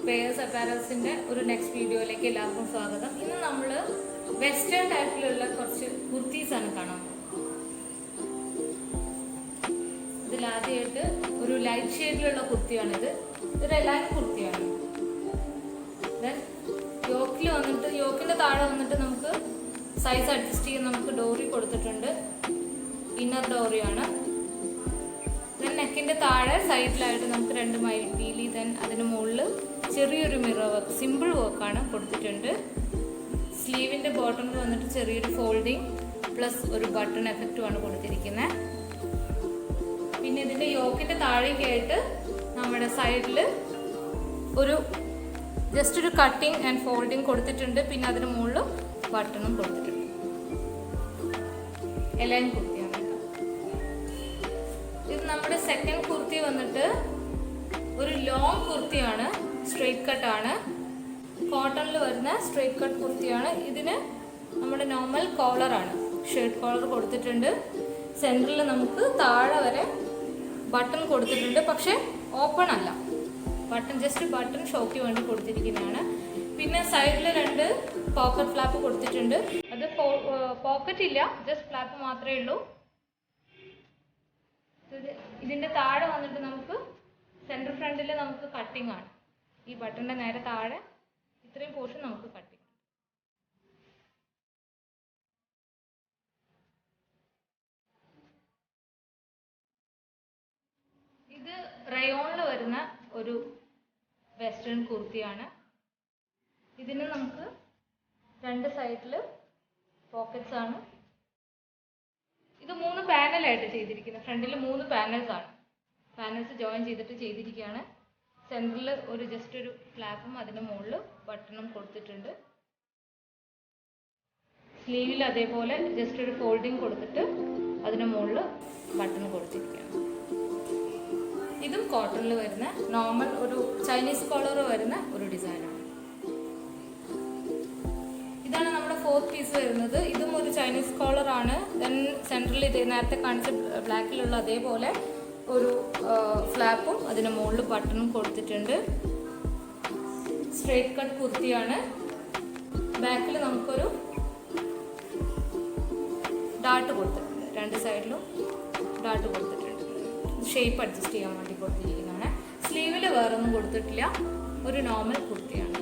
Purse അപ്പാരൽസിൻ്റെ ഒരു next വീഡിയോയിലേക്ക് എല്ലാവർക്കും സ്വാഗതം. ഇന്ന് നമ്മൾ വെസ്റ്റേൺ ടൈപ്പിലുള്ള കുറച്ച് കുർത്തീസാണ് കാണാൻ പോകുന്നത്. ഇതിലാദ്യമായിട്ട് ഒരു ലൈറ്റ് ഷെയ്ഡിലുള്ള കുർത്തിയാണിത്. ഇതൊരു എലാൻ കുർത്തിയാണ്. ദെൻ യോക്കിൽ വന്നിട്ട് യോക്കിൻ്റെ താഴെ വന്നിട്ട് നമുക്ക് സൈസ് അഡ്ജസ്റ്റ് ചെയ്യാൻ നമുക്ക് ഡോറി കൊടുത്തിട്ടുണ്ട്. ഇന്നർ ഡോറിയാണ്. ദെൻ നെക്കിൻ്റെ താഴെ സൈഡിലായിട്ട് നമുക്ക് 2 മൈൽ പീലി. ദെൻ അതിന് മുകളിൽ ചെറിയൊരു മിറർ വർക്ക്, സിമ്പിൾ വർക്കാണ് കൊടുത്തിട്ടുണ്ട്. സ്ലീവിൻ്റെ ബോട്ടമിൽ വന്നിട്ട് ചെറിയൊരു ഫോൾഡിങ് പ്ലസ് ഒരു ബട്ടൺ എഫക്റ്റുമാണ് കൊടുത്തിരിക്കുന്നത്. പിന്നെ ഇതിൻ്റെ യോക്കിൻ്റെ താഴേക്കായിട്ട് നമ്മുടെ സൈഡിൽ ഒരു ജസ്റ്റ് ഒരു കട്ടിങ് ആൻഡ് ഫോൾഡിങ് കൊടുത്തിട്ടുണ്ട്. പിന്നെ അതിന് മുകളിൽ ബട്ടണും കൊടുത്തിട്ടുണ്ട്. എലൈൻ കുർത്തിയാണ്. ഇത് നമ്മുടെ സെക്കൻഡ് കുർത്തി വന്നിട്ട് ഒരു ലോങ് കുർത്തിയാണ്. സ്ട്രെയിറ്റ് കട്ടാണ്. കോട്ടണിൽ വരുന്ന സ്ട്രെയിറ്റ് കട്ട് കുർത്തിയാണ്. ഇതിന് നമ്മുടെ നോർമൽ കോളറാണ്. ഷർട്ട് കോളർ കൊടുത്തിട്ടുണ്ട്. സെൻറ്ററിൽ നമുക്ക് താഴെ വരെ ബട്ടൺ കൊടുത്തിട്ടുണ്ട്. പക്ഷേ ഓപ്പൺ അല്ല. ബട്ടൺ ജസ്റ്റ് ബട്ടൺ ഷോയ്ക്ക് വേണ്ടി കൊടുത്തിരിക്കുന്നതാണ്. പിന്നെ സൈഡിൽ 2 പോക്കറ്റ് ഫ്ലാപ്പ് കൊടുത്തിട്ടുണ്ട്. അത് പോക്കറ്റ് ഇല്ല, ജസ്റ്റ് ഫ്ലാപ്പ് മാത്രമേ ഉള്ളൂ. ഇതിൻ്റെ താഴെ വന്നിട്ട് നമുക്ക് സെൻറ്റർ ഫ്രണ്ടിൽ നമുക്ക് കട്ടിങ് ആണ്. ഈ ബട്ടണിൻ്റെ നേരെ താഴെ ഇത്രയും പോർഷൻ നമുക്ക് കട്ടിങ്. ഇത് റയോണിൽ വരുന്ന ഒരു വെസ്റ്റേൺ കുർത്തിയാണ്. ഇതിന് നമുക്ക് 2 സൈഡിൽ പോക്കറ്റ്സ് ആണ്. ഇത് 3 പാനലായിട്ട് ചെയ്തിരിക്കുന്നത്. ഫ്രണ്ടിൽ 3 പാനൽസ് ആണ്. പാനൽസ് ജോയിൻ ചെയ്തിട്ട് ചെയ്തിരിക്കുകയാണ്. സെൻറ്ററിൽ ഒരു ജസ്റ്റ് ഒരു ഫ്ലാപ്പും അതിൻ്റെ മുകളിൽ ബട്ടണും കൊടുത്തിട്ടുണ്ട്. സ്ലീവിൽ അതേപോലെ ജസ്റ്റ് ഒരു ഫോൾഡിങ് കൊടുത്തിട്ട് അതിന് മുകളിൽ ബട്ടൺ കൊടുത്തിരിക്കുകയാണ്. ഇതും കോട്ടണിൽ വരുന്ന നോർമൽ ഒരു ചൈനീസ് കോളർ വരുന്ന ഒരു ഡിസൈനാണ്. ഇതാണ് നമ്മുടെ 4th പീസ് വരുന്നത്. ഇതും ഒരു ചൈനീസ് കോളറാണ്. ദെൻ സെൻട്രൽ ഇത് നേരത്തെ കാണിച്ച ബ്ലാക്കിലുള്ള അതേപോലെ ഒരു ഫ്ലാപ്പും അതിന് മുകളിൽ ബട്ടണും കൊടുത്തിട്ടുണ്ട്. സ്ട്രെയിറ്റ് കട്ട് കുർത്തിയാണ്. ബാക്കിൽ നമുക്കൊരു ഡാട്ട് കൊടുത്തിട്ടുണ്ട്. 2 സൈഡിലും ഡാട്ട് കൊടുത്തിട്ടുണ്ട്. ഷേപ്പ് അഡ്ജസ്റ്റ് ചെയ്യാൻ വേണ്ടി കൊടുത്തിരിക്കുന്നതാണ്. സ്ലീവിൽ വേറൊന്നും കൊടുത്തിട്ടില്ല. ഒരു നോർമൽ കുർത്തിയാണ്.